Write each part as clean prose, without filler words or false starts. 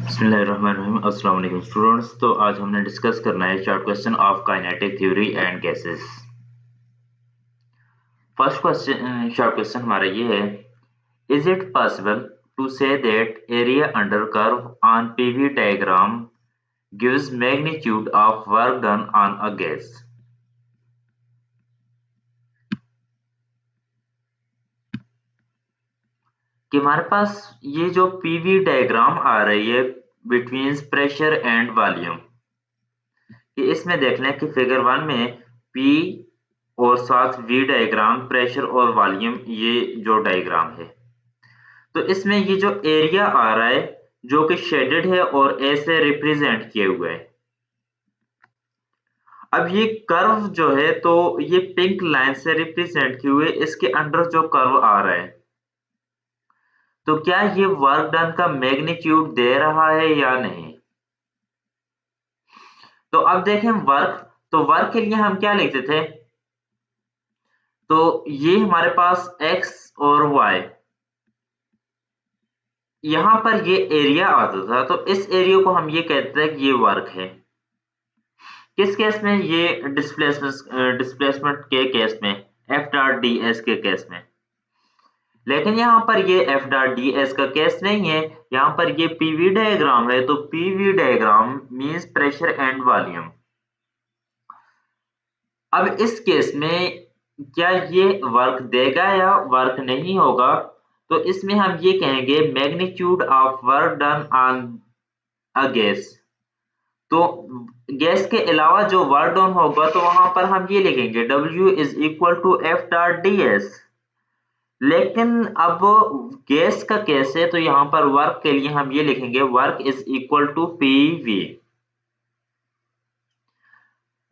बिस्मिल्लाहिर्रहमानिर्रहीम। अस्सलाम वालेकुम स्टूडेंट्स। तो आज हमने डिस्कस करना है short question of kinetic theory and gases. First question short question हमारा ये है, is it possible to say that area under curve on PV diagram gives magnitude of work done on a gas. कि हमारे पास ये जो PV diagram आ रही है between pressure and volume, कि इसमें देख लें कि फिगर 1 में पी और साथ वी डायग्राम, प्रेशर और वॉल्यूम, ये जो डायग्राम है, तो इसमें ये जो एरिया आ रहा है जो कि शेडेड है और ए से रिप्रेजेंट किए हुए है। अब ये कर्व जो है तो ये पिंक लाइन से रिप्रेजेंट किए हुए, इसके अंडर जो कर्व आ रहा है, तो क्या ये वर्क डन का मैग्नीट्यूड दे रहा है या नहीं। तो अब देखें वर्क, तो वर्क के लिए हम क्या लिखते थे, तो ये हमारे पास x और y, यहाँ पर ये एरिया आता था, तो इस एरिया को हम ये कहते हैं कि ये वर्क है। किस केस में, ये डिस्प्लेसमेंट के केस में, एफ डॉट डी एस के केस में। लेकिन यहाँ पर ये एफ डॉट डी एस का केस नहीं है, यहाँ पर ये पीवी डायग्राम है, तो PV diagram means pressure and volume. अब इस केस में क्या ये वर्क देगा या वर्क नहीं होगा, तो इसमें हम ये कहेंगे magnitude of work done on a gas. तो गैस के अलावा जो वर्क डन होगा तो वहां पर हम ये लिखेंगे W is equal to F dot D S. लेकिन अब गैस का केस है, तो यहाँ पर वर्क के लिए हम ये लिखेंगे work is equal to P V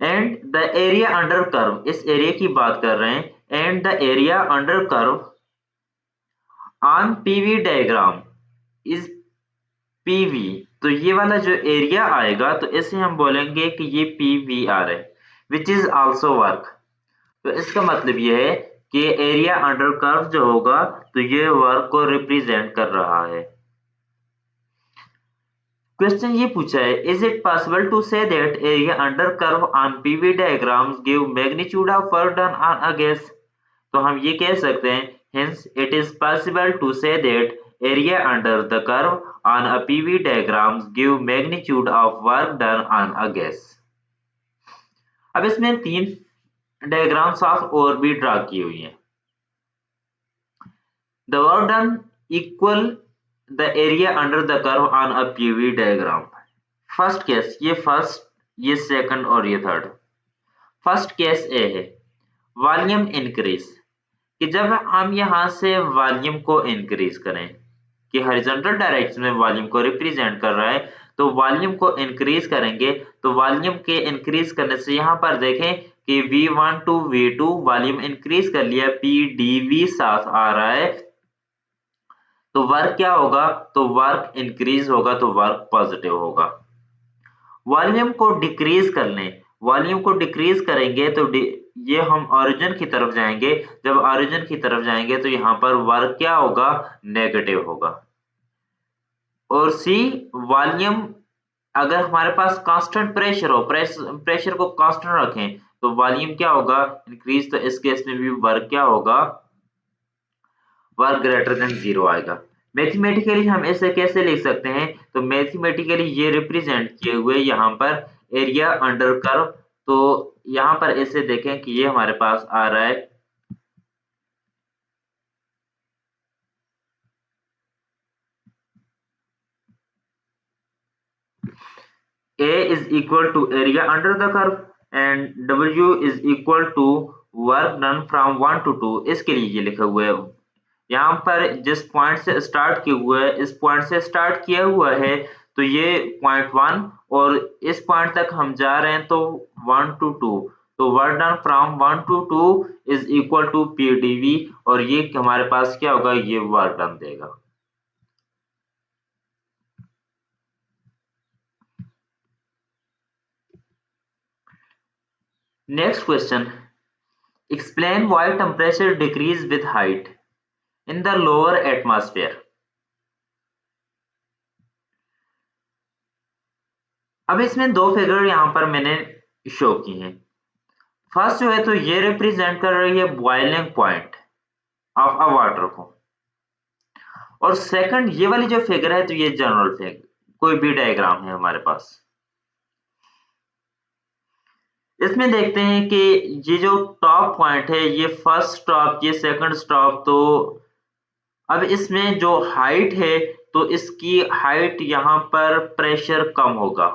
and the area under curve, इस एरिया की बात कर रहे हैं, and the area under curve on PV diagram is PV. तो ये वाला जो एरिया आएगा तो इसे हम बोलेंगे कि ये पीवी आर है, विच इज आल्सो वर्क। तो इसका मतलब ये है कि एरिया अंडर कर्व जो होगा तो ये वर्क को रिप्रेजेंट कर रहा है। क्वेश्चन ये पूछा है, is it possible to say that area under curve on PV diagrams give magnitude of work done on a gas. तो हम ये कह सकते हैं, hence it is possible to say that area under the curve on a PV diagrams give magnitude of work done on a gas। अब इसमें 3 diagram साफ और भी ड्रा की हुई हैं। The work done equal the area under the curve on a PV diagram। First case, ये first, ये सेकंड और ये थर्ड। फर्स्ट केस ए है वॉल्यूम इंक्रीज, कि जब हम यहाँ से वॉल्यूम को इंक्रीज करें, कि हॉरिजॉन्टल डायरेक्शन में वॉल्यूम को रिप्रेजेंट कर रहा है, तो वॉल्यूम को इंक्रीज करेंगे, तो वॉल्यूम के इंक्रीज करने से यहाँ पर देखें कि V1 to V2 volume increase कर लिया, PdV साथ आ रहा है, तो वर्क क्या होगा, तो वर्क इंक्रीज होगा, तो वर्क पॉजिटिव होगा। वॉल्यूम को डिक्रीज कर लें, वॉल्यूम को डिक्रीज करेंगे तो ये हम ओरिजिन की तरफ जाएंगे, जब ओरिजिन की तरफ जाएंगे तो यहाँ पर वर्क क्या होगा, नेगेटिव होगा। और सी, वॉल्यूम अगर हमारे पास कांस्टेंट प्रेशर हो, प्रेशर को कांस्टेंट रखें, तो वॉल्यूम क्या होगा, इंक्रीज। तो इस केस में भी वर्क क्या होगा, वर्क ग्रेटर देन 0 आएगा। मैथमेटिकली हम इसे कैसे लिख सकते हैं, तो मैथमेटिकली ये रिप्रेजेंट किए हुए यहाँ पर एरिया अंडर कर्व, तो यहाँ पर इसे देखें कि ये हमारे पास आ रहा है A is equal to area under the curve and W is equal to work done from 1 to 2। इसके लिए ये लिखा हुआ है, यहाँ पर जिस पॉइंट से स्टार्ट किया हुआ है, इस पॉइंट से स्टार्ट किया हुआ है, तो ये पॉइंट 1 और इस पॉइंट तक हम जा रहे हैं, तो 1 to 2, तो work done from 1 to 2 is equal to PdV, और ये हमारे पास क्या होगा, ये वर्क डन देगा। Next question, explain why temperature decrease with height in the lower atmosphere। अब इसमें दो फिगर यहाँ पर मैंने शो की हैं। फर्स्ट जो है तो ये रिप्रेजेंट कर रही है boiling point of a water को, और सेकंड ये वाली जो फिगर है तो ये जनरल फिगर, कोई भी डायग्राम है हमारे पास। इसमें देखते हैं कि ये जो टॉप पॉइंट है ये फर्स्ट स्टॉप, ये सेकंड स्टॉप, तो अब इसमें जो हाइट है तो इसकी हाइट यहाँ पर प्रेशर कम होगा,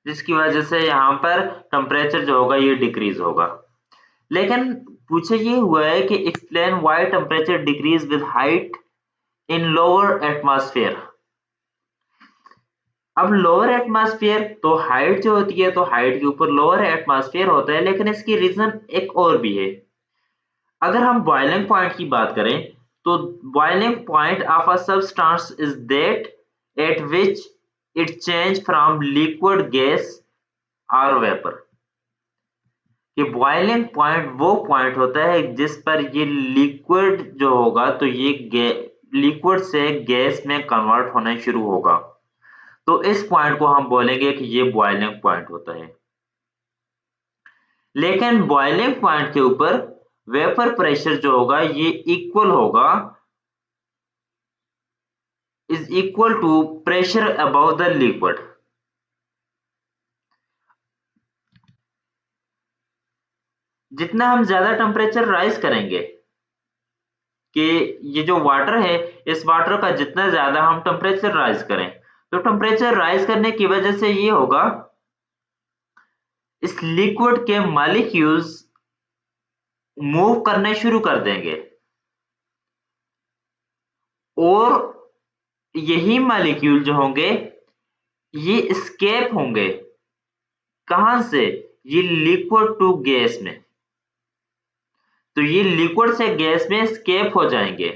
जिसकी वजह से यहाँ पर टेम्परेचर जो होगा ये डिक्रीज होगा। लेकिन पूछे ये हुआ है कि explain why temperature decrease with height in lower atmosphere. अब लोअर एटमॉस्फेयर तो हाइट जो होती है तो हाइट के ऊपर लोअर एटमॉस्फेयर होता है, लेकिन इसकी रीजन एक और भी है। अगर हम बॉइलिंग पॉइंट की बात करें तो boiling point of a substance is that at which it change from liquid gas और वेपर। कि बॉइलिंग पॉइंट वो पॉइंट होता है जिस पर ये लिक्विड जो होगा तो ये लिक्विड से गैस में कन्वर्ट होना शुरू होगा, तो इस पॉइंट को हम बोलेंगे कि ये बॉइलिंग पॉइंट होता है। लेकिन बॉइलिंग पॉइंट के ऊपर वेपर प्रेशर जो होगा ये इक्वल होगा, is equal to pressure above the liquid. जितना हम ज्यादा टेम्परेचर राइज करेंगे कि ये जो वाटर है इस वाटर का जितना ज्यादा हम टेम्परेचर राइज करें तो टेम्परेचर राइज करने की वजह से ये होगा इस लिक्विड के मॉलिक्यूल्स मूव करने शुरू कर देंगे, और यही मॉलिक्यूल जो होंगे ये एस्केप होंगे कहां से, ये लिक्विड टू गैस में, तो ये लिक्विड से गैस में एस्केप हो जाएंगे।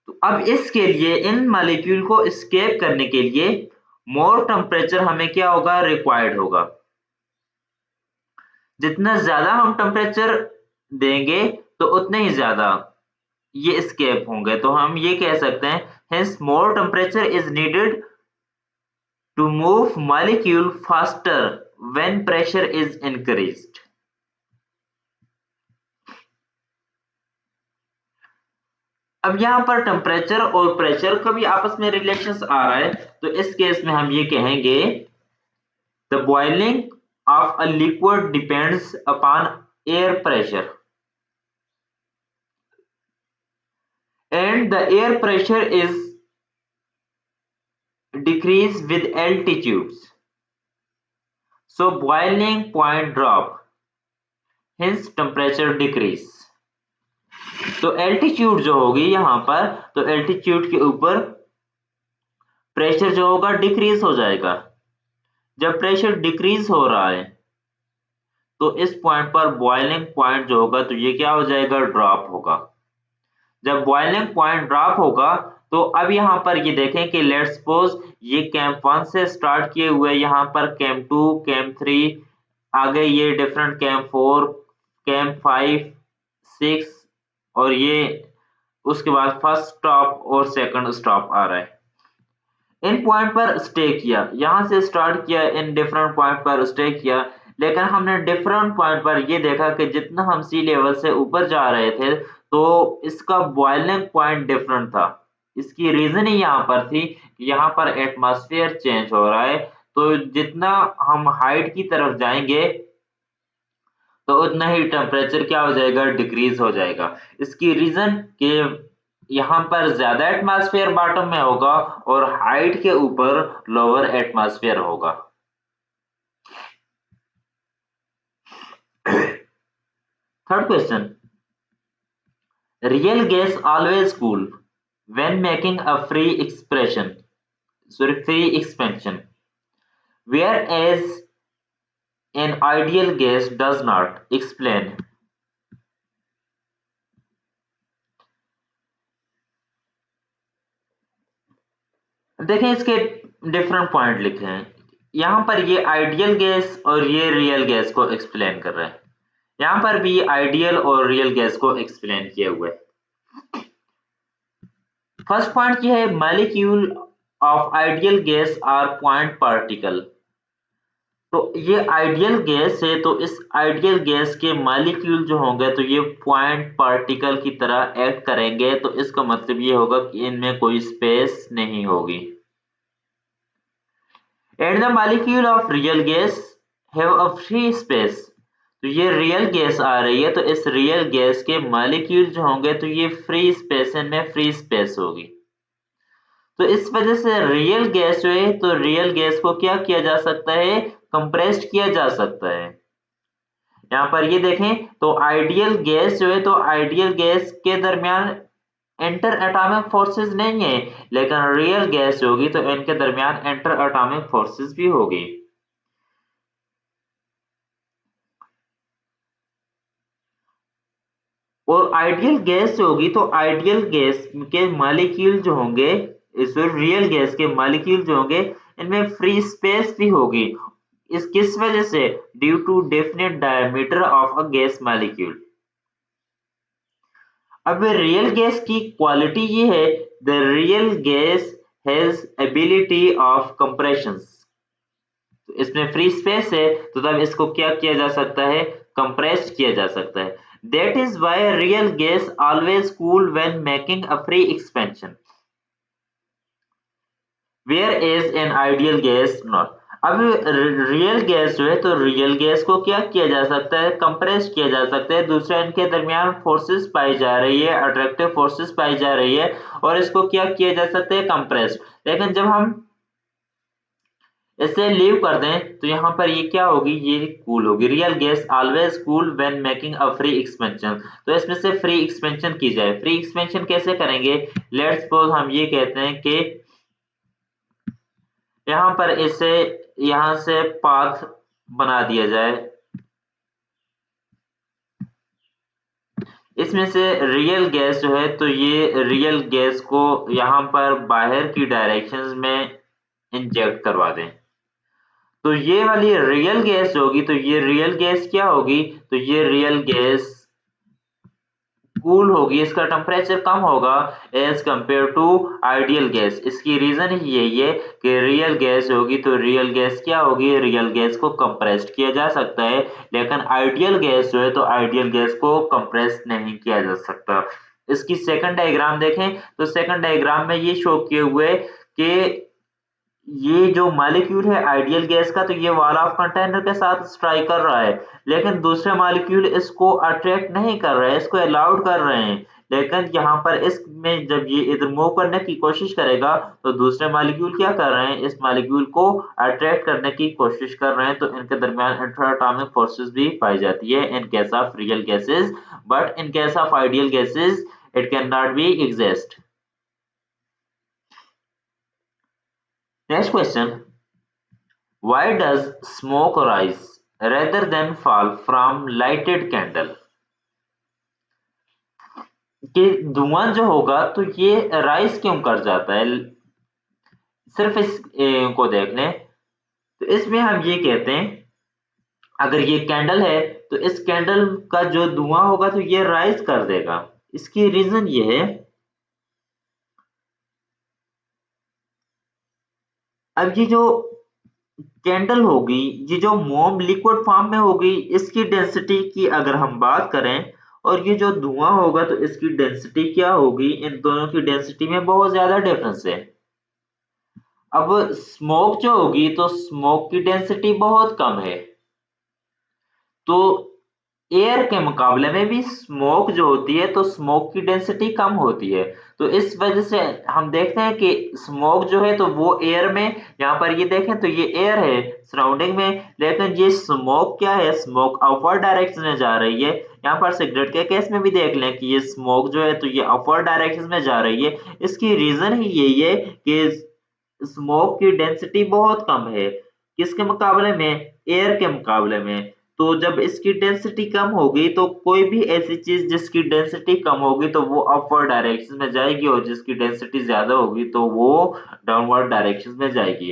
तो अब इसके लिए इन मॉलिक्यूल को एस्केप करने के लिए मोर टेम्परेचर हमें क्या होगा, रिक्वायर्ड होगा। जितना ज्यादा हम टेम्परेचर देंगे तो उतने ही ज्यादा ये एस्केप होंगे, तो हम ये कह सकते हैं hence more temperature is needed to move molecule faster when pressure is increased. अब यहाँ पर टेम्परेचर और प्रेशर का भी आपस में रिलेशन आ रहा है, तो इस केस में हम ये कहेंगे the boiling of a liquid depends upon air pressure and the air pressure is decrease with altitudes, so boiling point drop, hence temperature decrease। तो एल्टीट्यूड जो होगी यहाँ पर, तो एल्टीट्यूड के ऊपर प्रेशर जो होगा डिक्रीज हो जाएगा। जब प्रेशर डिक्रीज हो रहा है तो इस पॉइंट पर बॉइलिंग पॉइंट जो होगा तो ये क्या हो जाएगा, ड्रॉप होगा। जब बॉइलिंग पॉइंट ड्रॉप होगा तो अब यहाँ पर ये देखें कि लेट्स सपोज ये कैंप 1 से स्टार्ट किए हुए यहाँ पर कैंप 2, कैंप 3, आगे ये डिफरेंट कैंप 4, कैंप 5, 6, और ये उसके बाद फर्स्ट स्टॉप और सेकंड स्टॉप आ रहा है। इन पॉइंट पर स्टे किया, यहाँ से स्टार्ट किया, इन डिफरेंट पॉइंट पर स्टे किया, लेकिन हमने डिफरेंट पॉइंट पर ये देखा कि जितना हम सी लेवल से ऊपर जा रहे थे तो इसका बॉइलिंग पॉइंट डिफरेंट था। इसकी रीजन ही यहाँ पर थी कि यहाँ पर एटमॉस्फेयर चेंज हो रहा है, तो जितना हम हाइट की तरफ जाएंगे तो उतना ही टेम्परेचर क्या हो जाएगा, डिक्रीज हो जाएगा। इसकी रीजन कि यहाँ पर ज्यादा एटमॉस्फेयर बॉटम में होगा और हाइट के ऊपर लोअर एटमॉस्फेयर होगा। Third question, real gas always cool when making a free expansion, whereas an ideal gas does not. Explain। देखें इसके डिफरेंट पॉइंट लिखे हैं यहाँ पर, ये आइडियल गैस और ये रियल गैस को एक्सप्लेन कर रहे हैं। यहाँ पर भी आइडियल और रियल गैस को एक्सप्लेन किया हुआ है। फर्स्ट पॉइंट ये है molecule of ideal gas are point particle. तो ये आइडियल गैस है, तो इस आइडियल गैस के मॉलिक्यूल जो होंगे तो ये पॉइंट पार्टिकल की तरह एक्ट करेंगे, तो इसका मतलब ये होगा कि इनमें कोई स्पेस नहीं होगी। And the molecule of real guys have a free space. तो ये रियल गैस आ रही है, तो इस रियल गैस के मॉलिक्यूल जो होंगे तो ये फ्री स्पेस, इनमें फ्री स्पेस होगी। तो इस वजह से रियल गैस जो है, तो रियल गैस को क्या किया जा सकता है, कंप्रेस्ड किया जा सकता है। यहाँ पर ये देखें तो आइडियल गैस जो है, तो आइडियल गैस के दरमियान इंटर एटॉमिक फोर्सेस नहीं है, लेकिन रियल गैस होगी तो इनके दरमियान इंटर एटॉमिक फोर्सेस भी होगी। और आइडियल गैस होगी तो आइडियल गैस के मॉलिक्यूल जो होंगे, इस रियल गैस के मॉलिक्यूल जो होंगे इनमें फ्री स्पेस भी होगी। इस किस वजह से, due to definite diameter of a gas molecule. अब रियल गैस की क्वालिटी ये है, the real gas has ability of compression. तो इसमें फ्री स्पेस है, तो तब इसको क्या किया जा सकता है, कंप्रेस्ड किया जा सकता है। That is why real gas always cool when making a free expansion, where is an ideal gas not. अब रियल गैस जो है, तो रियल गैस को क्या किया जा सकता है, कंप्रेस किया जा सकता है। दूसरा, इनके दरमियान फोर्सेस पाई जा रही है, अट्रैक्टिव फोर्सेस पाई जा रही है, और इसको क्या किया जा सकता है, कंप्रेस। लेकिन जब हम इसे लीव कर दें तो यहाँ पर ये क्या होगी, ये कूल होगी। Real gas always cool when making a free expansion. तो इसमें से फ्री एक्सपेंशन की जाए, फ्री एक्सपेंशन कैसे करेंगे, लेट्स सपोज हम ये कहते हैं कि यहाँ पर इसे यहाँ से पाथ बना दिया जाए, इसमें से रियल गैस जो है, तो ये रियल गैस को यहाँ पर बाहर की डायरेक्शंस में इंजेक्ट करवा दें। तो ये वाली रियल गैस होगी, तो ये रियल गैस क्या होगी, तो ये रियल गैस कूल होगी, इसका टेम्परेचर कम होगा as compare to ideal gas. इसकी रीजन ही यही है कि रियल गैस होगी, तो रियल गैस क्या होगी, रियल गैस को कंप्रेस्ड किया जा सकता है, लेकिन आइडियल गैस जो है, तो आइडियल गैस को कंप्रेस नहीं किया जा सकता। इसकी सेकंड डायग्राम देखें, तो सेकंड डायग्राम में ये शो किए हुए कि ये जो मॉलिक्यूल है आइडियल गैस का, तो ये वॉल ऑफ कंटेनर के साथ स्ट्राइक कर रहा है, लेकिन दूसरे मॉलिक्यूल इसको अट्रैक्ट नहीं कर रहे हैं, इसको अलाउड कर रहे हैं। लेकिन यहाँ पर इसमें जब ये इधर मूव करने की कोशिश करेगा, तो दूसरे मॉलिक्यूल क्या कर रहे हैं, इस मॉलिक्यूल को अट्रैक्ट करने की कोशिश कर रहे हैं, तो इनके दरमियान इंटर एटॉमिक फोर्सेस भी पाई जाती है in case of real gases, but in case of ideal gases it can not be exist. Next question, why does smoke rise rather than fall from lighted candle? कि धुआं जो होगा तो ये rise क्यों कर जाता है, सिर्फ इस को देख लें। तो इसमें हम ये कहते हैं, अगर ये कैंडल है तो इस कैंडल का जो धुआं होगा तो ये राइज कर देगा। इसकी रीजन ये है, अब ये जो कैंडल होगी, ये जो मोम लिक्विड फॉर्म में होगी, इसकी डेंसिटी की अगर हम बात करें, और ये जो धुआं होगा तो इसकी डेंसिटी क्या होगी, इन दोनों की डेंसिटी में बहुत ज्यादा डिफरेंस है। अब स्मोक जो होगी तो स्मोक की डेंसिटी बहुत कम है, तो एयर के मुकाबले में भी स्मोक जो होती है तो स्मोक की डेंसिटी कम होती है। तो इस वजह से हम देखते हैं कि स्मोक जो है तो वो एयर में, यहाँ पर ये देखें तो ये एयर है सराउंडिंग में, लेकिन ये स्मोक क्या है, स्मोक अपवर्ड डायरेक्शन में जा रही है। यहाँ पर सिगरेट के केस में भी देख लें कि ये स्मोक जो है तो ये अपवर्ड डायरेक्शन में जा रही है। इसकी रीजन ही यही है कि स्मोक की डेंसिटी बहुत कम है, किसके मुकाबले में, एयर के मुकाबले में। तो जब इसकी डेंसिटी कम होगी तो कोई भी ऐसी चीज जिसकी डेंसिटी कम होगी तो वो अपवर्ड डायरेक्शन में जाएगी, और जिसकी डेंसिटी ज्यादा होगी तो वो डाउनवर्ड डायरेक्शन में जाएगी।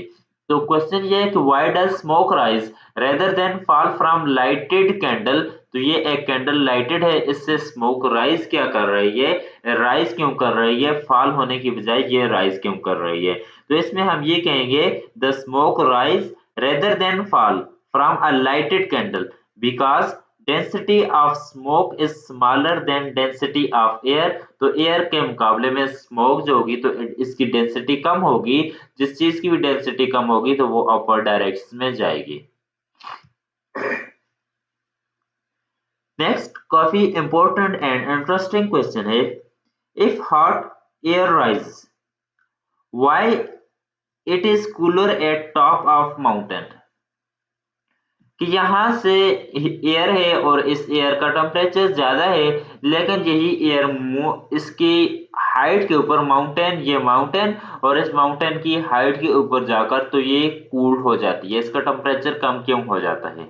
तो क्वेश्चन ये है कि why does smoke rise rather than fall from lighted candle, तो ये एक कैंडल लाइटेड है, इससे स्मोक राइज क्या कर रही है, राइज क्यों कर रही है, फॉल होने की बजाय ये राइज क्यों कर रही है। तो इसमें हम ये कहेंगे the smoke rise rather than fall from a lighted candle because density of smoke is smaller than density of air. तो एयर के मुकाबले में स्मोक जो होगी तो इसकी डेंसिटी कम होगी, जिस चीज की भी डेंसिटी कम होगी तो वो अपर डायरेक्शन में जाएगी। नेक्स्ट काफी इंपॉर्टेंट एंड इंटरेस्टिंग क्वेश्चन है, if hot air rise why it is cooler eight top of mountain. कि यहाँ से एयर है और इस एयर का टेम्परेचर ज्यादा है, लेकिन यही एयर इसकी हाइट के ऊपर माउंटेन, ये माउंटेन और इस माउंटेन की हाइट के ऊपर जाकर तो ये कूल हो जाती है, इसका टेम्परेचर कम क्यों हो जाता है।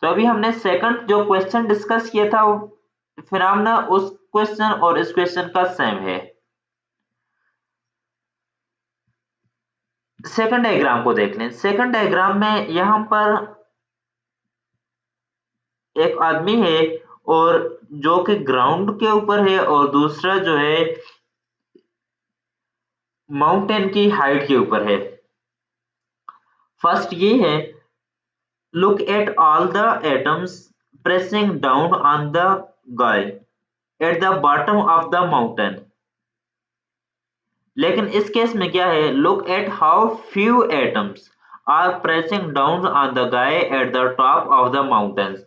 तो अभी हमने सेकंड जो क्वेश्चन डिस्कस किया था फिनोमेना उस क्वेश्चन और इस क्वेश्चन का सेम है। सेकंड डायग्राम को देख लें। सेकंड डायग्राम में यहाँ पर एक आदमी है और जो कि ग्राउंड के ऊपर है और दूसरा जो है माउंटेन की हाइट के ऊपर है। फर्स्ट ये है, look at all the atoms pressing down on the guy at the bottom of the mountain. लेकिन इस केस में क्या है, look at how few atoms are pressing down on the guy at the top of the mountains.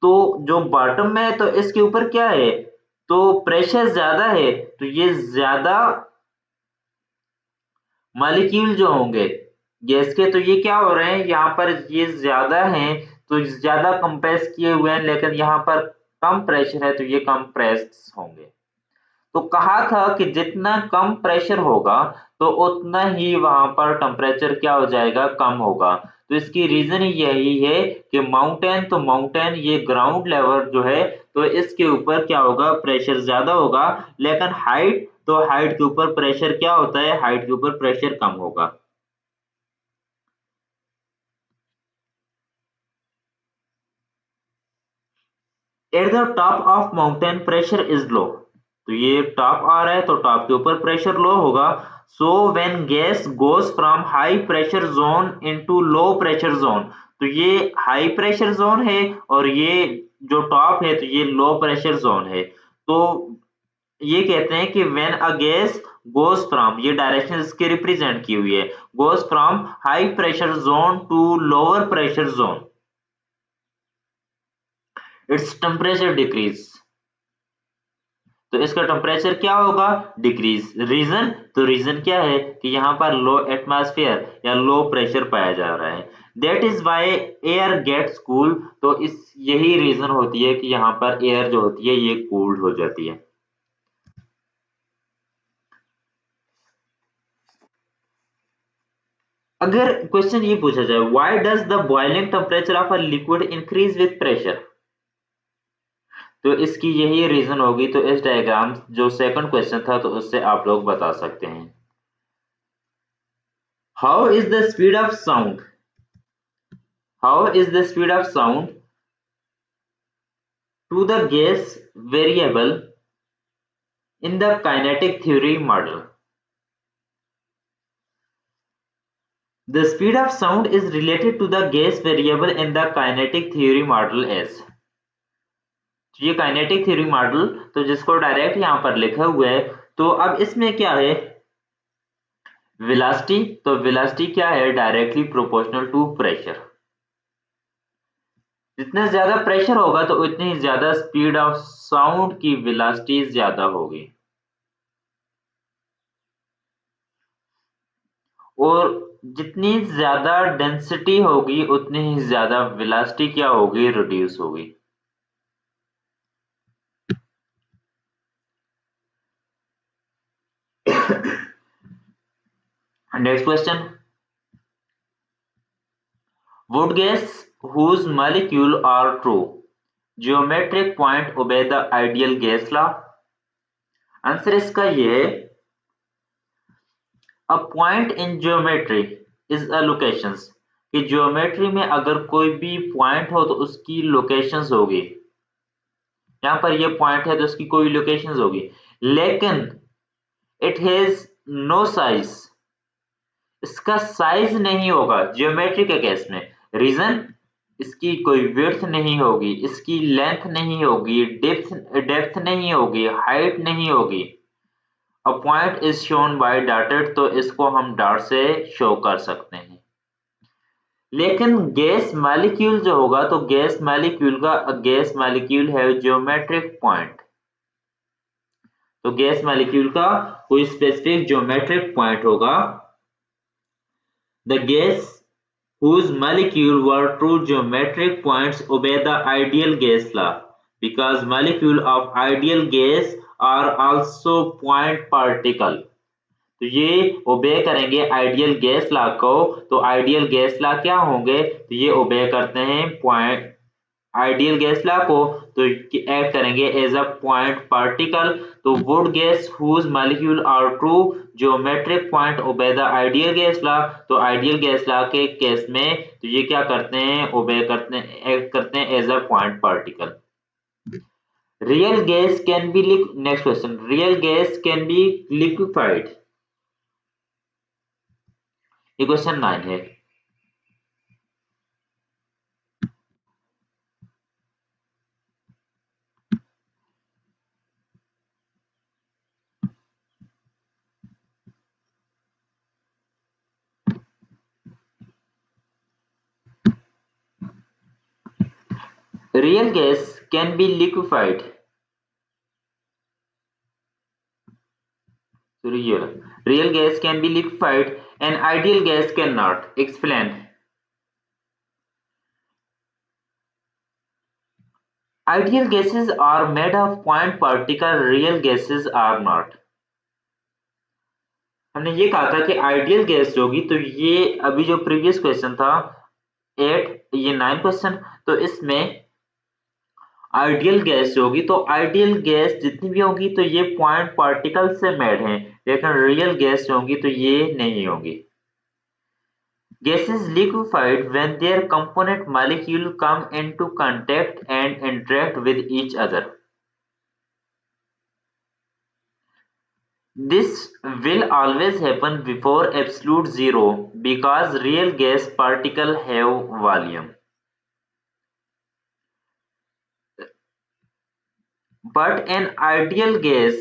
तो जो bottom में है तो इसके ऊपर क्या है, तो प्रेशर ज्यादा है, तो ये ज्यादा मॉलिक्यूल जो होंगे गैस के, तो ये क्या हो रहे हैं, यहाँ पर ये ज्यादा हैं तो ज्यादा कंप्रेस किए हुए हैं, लेकिन यहाँ पर कम प्रेशर है तो ये कंप्रेस होंगे। तो कहा था कि जितना कम प्रेशर होगा तो उतना ही वहां पर टेम्परेचर क्या हो जाएगा, कम होगा। तो इसकी रीजन ही यही है कि माउंटेन, तो माउंटेन ये ग्राउंड लेवल जो है तो इसके ऊपर क्या होगा, प्रेशर ज्यादा होगा, लेकिन हाइट, तो हाइट के ऊपर प्रेशर क्या होता है, हाइट के ऊपर प्रेशर कम होगा। Eight the top of mountain pressure is low. तो ये टॉप आ रहा है तो टॉप के ऊपर प्रेशर लो होगा। So when gas goes from high pressure zone into low pressure zone, तो ये हाई प्रेशर जोन है और ये जो टॉप है तो ये लो प्रेशर जोन है। तो ये कहते हैं कि when a gas goes from, ये डायरेक्शन इसके रिप्रेजेंट की हुई है, goes from high pressure zone to lower pressure zone its temperature decrease. तो इसका टेम्परेचर क्या होगा, डिक्रीज। रीजन, तो रीजन क्या है कि यहाँ पर लो एटमॉस्फेयर या लो प्रेशर पाया जा रहा है। That is why air gets cool. तो इस यही रीजन होती है कि यहाँ पर एयर जो होती है ये कूल्ड हो जाती है। अगर क्वेश्चन ये पूछा जाए, why does the boiling temperature of a liquid increase with pressure, तो इसकी यही रीजन होगी। तो इस डायग्राम जो सेकंड क्वेश्चन था तो उससे आप लोग बता सकते हैं। How is the speed of sound, how is the speed of sound to the gas variable in the kinetic theory model. The speed of sound is related to the gas variable in the kinetic theory model as। तो ये kinetic theory model तो जिसको direct यहाँ पर लिखा हुआ है, तो अब इसमें क्या है, वेलोसिटी, तो वेलोसिटी क्या है, डायरेक्टली प्रोपोर्शनल टू प्रेशर। जितना ज्यादा प्रेशर होगा तो उतनी ज्यादा स्पीड ऑफ साउंड की वेलोसिटी ज्यादा होगी, और जितनी ज्यादा डेंसिटी होगी उतनी ही ज्यादा वेलोसिटी क्या होगी, रिड्यूस होगी। Next question, would gas whose molecule are true geometric point obey the ideal gas law। Answer इसका ये है, a point in geometry is a locations, कि ज्योमेट्री में अगर कोई भी पॉइंट हो तो उसकी लोकेशंस होगी। यहाँ पर ये पॉइंट है तो इसकी कोई लोकेशंस होगी, लेकिन इट हैज नो साइज, इसका साइज नहीं होगा ज्योमेट्री के केस में। रीजन, इसकी कोई विड्थ नहीं होगी, इसकी लेंथ नहीं होगी, डेप्थ नहीं होगी, हाइट नहीं होगी। A point is shown by dotted, तो इसको हम डॉट से शो कर सकते हैं। लेकिन गैस मॉलिक्यूल जो होगा, तो गैस मॉलिक्यूल है ज्योमेट्रिक पॉइंट, तो गैस मॉलिक्यूल का कोई स्पेसिफिक ज्योमेट्रिक पॉइंट होगा। The gas whose molecule were true geometric points obey the ideal gas law, because molecule of ideal gas are also point particle। तो ये ओबे करेंगे ideal gas law को, तो आइडियल गैस लॉ क्या होंगे, तो ये ओबे करते हैं पॉइंट आइडियल गैस लॉ को, तो एक्ट करेंगे एज अ पॉइंट पार्टिकल। तो would gas whose molecule are true geometric point obey the ideal gas law, तो आइडियल गैस लॉ के केस में तो ये क्या करते हैं, ओबे करते हैं, एक्ट करते हैं as a point particle. Real gas can be next question, real gas can be liquefied, ये क्वेश्चन 9 है। Real gas can be liquefied. Real gas can be liquefied and ideal gas cannot. Explain. Ideal gases are made of point particle, real gases are not. हमने ये कहा था कि ideal gas जो होगी, तो ये अभी जो प्रीवियस क्वेश्चन था 8, ये 9 क्वेश्चन, तो इसमें आइडियल गैस जो होगी, तो आइडियल गैस जितनी भी होगी तो ये पॉइंट पार्टिकल से मेड है, लेकिन रियल गैस जो होगी तो ये नहीं होगी। Gas is liquefied when their component molecule come into contact and interact with each other. This will always happen before absolute zero because real gas particles have volume. But an ideal gas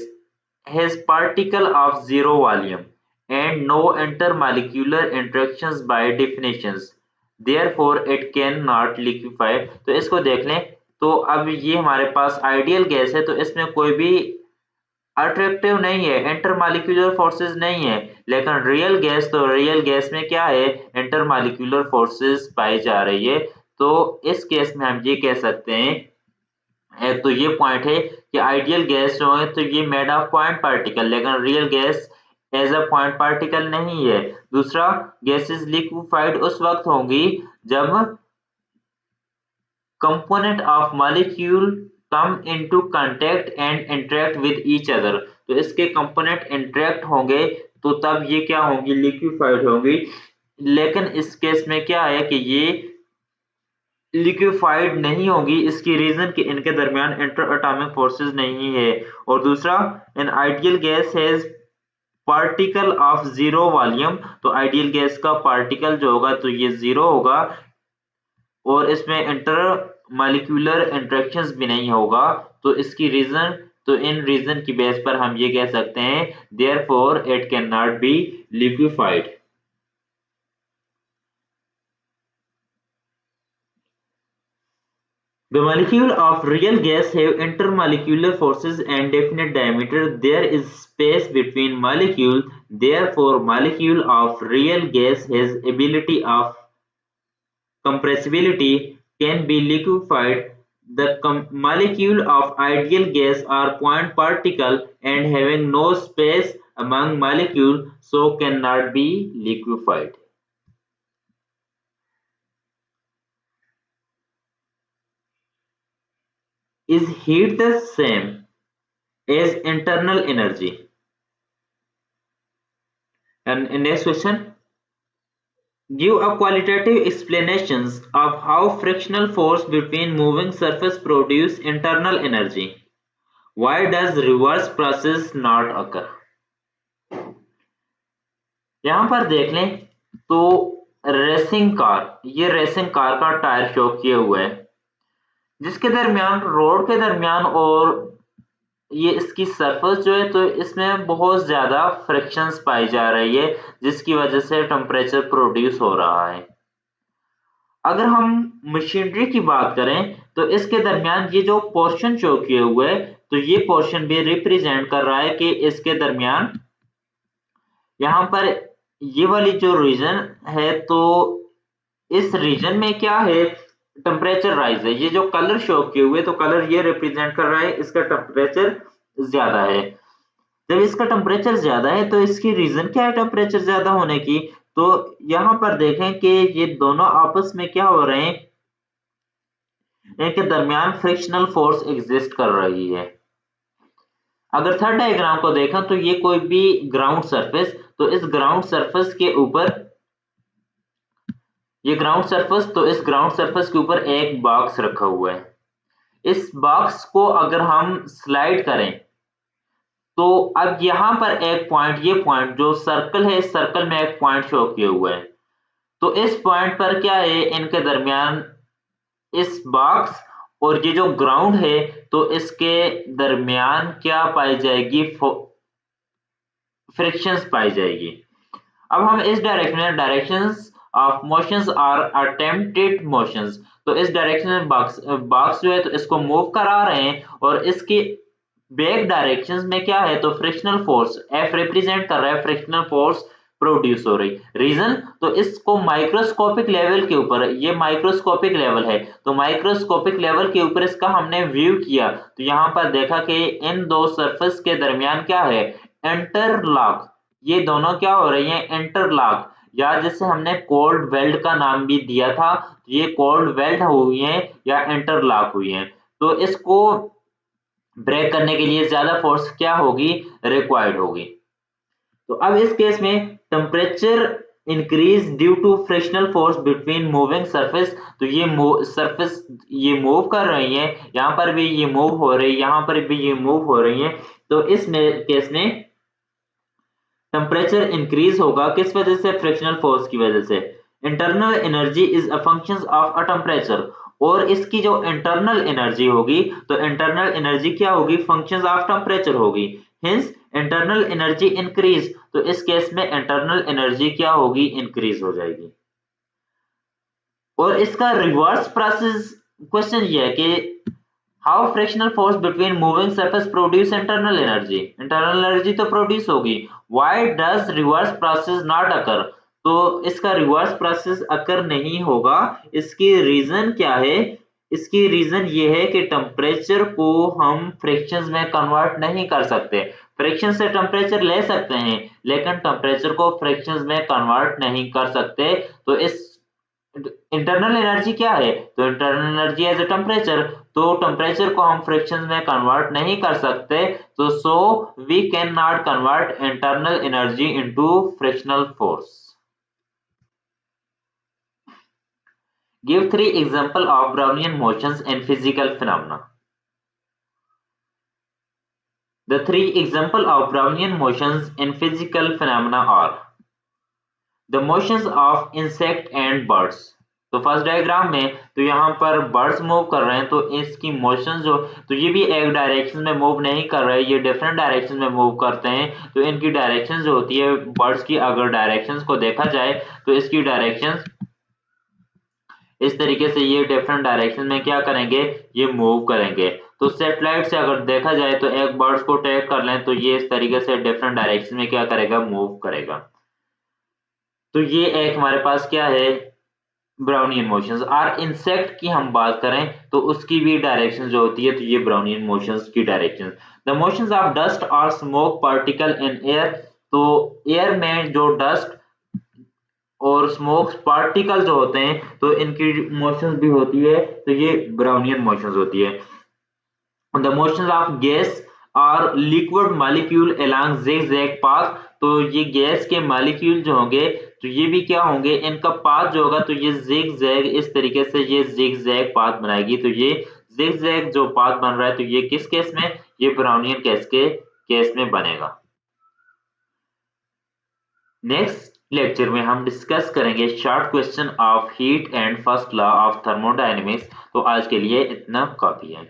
has particle of zero volume and no intermolecular interactions by definitions. Therefore, it cannot liquefy। तो इसको देख लें, तो अब ये हमारे पास ideal gas है, तो इसमें कोई भी अट्रैक्टिव नहीं है, इंटरमॉलिक्यूलर फोर्सेस नहीं है। लेकिन रियल गैस, तो रियल गैस में क्या है, इंटरमॉलिक्यूलर फोर्सेस पाई जा रही है। तो इस केस में हम ये कह सकते हैं, एक तो ये पॉइंट है कि आइडियल गैस जो है तो ये मेड ऑफ पॉइंट पार्टिकल, लेकिन real gas as a point particle नहीं है। दूसरा, गैसेस लिक्विफाइड उस वक्त होंगी जब component of molecule come into contact and interact with each other. तो इसके कंपोनेंट इंटरेक्ट होंगे तो तब ये क्या होंगी, लिक्विफाइड होंगी। लेकिन इस केस में क्या है कि ये लिक्विफाइड नहीं होगी, इसकी रीजन कि इनके दरमियान इंटर एटॉमिक फोर्सेस नहीं है। और दूसरा, N ideal gas has particle of zero volume, तो आइडियल गैस का पार्टिकल जो होगा तो ये जीरो होगा और इसमें इंटर मॉलिक्यूलर इंटरेक्शंस भी नहीं होगा। तो इसकी रीजन, तो इन रीजन की बेस पर हम ये कह सकते हैं, therefore it can not be liquefied. The molecule of real gas have intermolecular forces and definite diameter. There is space between molecules. Therefore, molecule of real gas has ability of compressibility, can be liquefied. The molecule of ideal gas are point particle and having no space among molecules, so cannot be liquefied. Is heat the same as internal energy? And next question. Give a qualitative explanations of how frictional force between moving surface produce internal energy. Why does reverse process not occur? यहाँ पर देख लें तो racing car, ये racing car का tyre show किए हुए है, जिसके दरमियान रोड के दरमियान और ये इसकी सरफेस जो है तो इसमें बहुत ज्यादा फ्रिक्शंस पाई जा रही है, जिसकी वजह से टेम्परेचर प्रोड्यूस हो रहा है। अगर हम मशीनरी की बात करें तो इसके दरमियान ये जो पोर्शन शो किए हुए है तो ये पोर्शन भी रिप्रेजेंट कर रहा है कि इसके दरमियान यहाँ पर ये वाली जो रीजन है तो इस रीजन में क्या है, टेम्परेचर राइज है। ये जो कलर शो किए हुए तो कलर ये रिप्रेजेंट कर रहा है इसका टेम्परेचर ज्यादा है। जब इसका टेम्परेचर ज्यादा है तो इसकी रीजन क्या है टेम्परेचर ज्यादा होने की, तो यहाँ पर देखें कि ये दोनों आपस में क्या हो रहे हैं, इनके दरमियान फ्रिक्शनल फोर्स एग्जिस्ट कर रही है। अगर थर्ड डायग्राम को देखें तो ये कोई भी ग्राउंड सरफेस, तो इस ग्राउंड सरफेस के ऊपर ये ग्राउंड सरफेस, तो इस ग्राउंड सरफेस के ऊपर एक बॉक्स रखा हुआ है। इस बॉक्स को अगर हम स्लाइड करें तो अब यहाँ पर एक पॉइंट, ये पॉइंट जो सर्कल है इस सर्कल में एक पॉइंट शो किए हुए है, तो इस पॉइंट पर क्या है, इनके दरमियान इस बॉक्स और ये जो ग्राउंड है तो इसके दरमियान क्या पाई जाएगी, फ्रिक्शंस पाई जाएगी। अब हम इस डायरेक्शन में directions of motions are attempted motions, तो इस डायरेक्शन में बॉक्स जो है तो इसको मूव करा रहे हैं और इसकी बैक डायरेक्शंस में क्या है तो फ्रिक्शनल फोर्स F रिप्रेजेंट कर रहा है, फ्रिक्शनल फोर्स प्रोड्यूस हो रही। रीजन, तो इसको माइक्रोस्कोपिक लेवल के ऊपर, ये माइक्रोस्कोपिक लेवल है तो माइक्रोस्कोपिक लेवल के ऊपर इसका हमने व्यू किया तो यहाँ पर देखा कि इन दो सरफेस के दरमियान क्या है, इंटरलॉक, ये दोनों क्या हो रही है, इंटरलॉक, या जिसे हमने कोल्ड वेल्ड का नाम भी दिया था, ये कोल्ड वेल्ड हुई है या इंटरलॉक हुई है। तो इसको ब्रेक करने के लिए ज्यादा फोर्स क्या होगी, रिक्वायर्ड होगी। तो अब इस केस में temperature increase due to frictional force between moving surface, तो ये सरफेस ये मूव कर रही है, यहाँ पर भी ये मूव हो रही है, यहाँ पर भी ये मूव हो रही है, तो इस केस में टेम्परेचर इंक्रीज होगा किस वजह से, फ्रिक्शनल फोर्स की वजह से। Internal energy is a function of a temperature, और इसकी जो इंटरनल एनर्जी होगी तो इंटरनल एनर्जी क्या होगी, फंक्शन ऑफ टेम्परेचर होगी। हिंस इंटरनल एनर्जी इंक्रीज, तो इस केस में इंटरनल एनर्जी क्या होगी, इंक्रीज हो जाएगी। और इसका रिवर्स प्रोसेस क्वेश्चन ये है कि how frictional force between moving surface produce internal energy, internal energy तो प्रोड्यूस होगी, why does reverse process not occur, तो इसका रिवर्स प्रोसेस अकर नहीं होगा। इसकी रीजन क्या है, इसकी रीजन ये है कि टेम्परेचर को हम फ्रिक्शंस में कन्वर्ट नहीं कर सकते। फ्रिक्शन से टेम्परेचर ले सकते हैं लेकिन टेम्परेचर को फ्रिक्शंस में कन्वर्ट नहीं कर सकते। तो इस इंटरनल एनर्जी क्या है, तो internal energy as a temperature, तो टेम्परेचर को हम फ्रिक्शन में कन्वर्ट नहीं कर सकते, तो so we can not convert internal energy into frictional force. Give 3 example of Brownian motions in physical phenomena. The 3 example of Brownian motions in physical phenomena are the motions of insect and birds. तो first diagram में तो यहाँ पर birds move कर रहे हैं तो इसकी मोशन जो, तो ये भी एक डायरेक्शन में मूव नहीं कर रहे, ये डिफरेंट डायरेक्शन में मूव करते हैं। तो इनकी डायरेक्शन जो होती है बर्ड्स की, अगर डायरेक्शंस को देखा जाए तो इसकी डायरेक्शंस इस तरीके से, ये डिफरेंट डायरेक्शन में क्या करेंगे, ये मूव करेंगे। तो सैटेलाइट से अगर देखा जाए तो एक बर्ड्स को ट्रैक कर लें तो ये इस तरीके से डिफरेंट डायरेक्शन में क्या करेगा, मूव करेगा। तो ये एक हमारे पास क्या है, ब्राउनियन मोशंस। और इंसेक्ट की हम बात करें तो उसकी भी डायरेक्शन जो होती है तो ये ब्राउनियन मोशंस की direction. The motions of dust और स्मोक पार्टिकल इन एयर, तो एयर में जो डस्ट और स्मोक पार्टिकल जो होते हैं तो इनकी मोशंस भी होती है, तो ये ब्राउनियन मोशंस होती है। द मोशंस ऑफ गैस और liquid molecule along zigzag path, तो ये गैस के मॉलिक्यूल जो होंगे तो ये भी क्या होंगे, इनका पाथ जो होगा तो ये जिग जैग इस तरीके से ये जिग जैग पाथ बनाएगी। तो ये जिग जैग जो पाथ बन रहा है तो ये किस केस में, ये ब्राउनियन गैस के केस में बनेगा। नेक्स्ट लेक्चर में हम डिस्कस करेंगे short question of heat and first law of thermodynamics. तो आज के लिए इतना काफी है।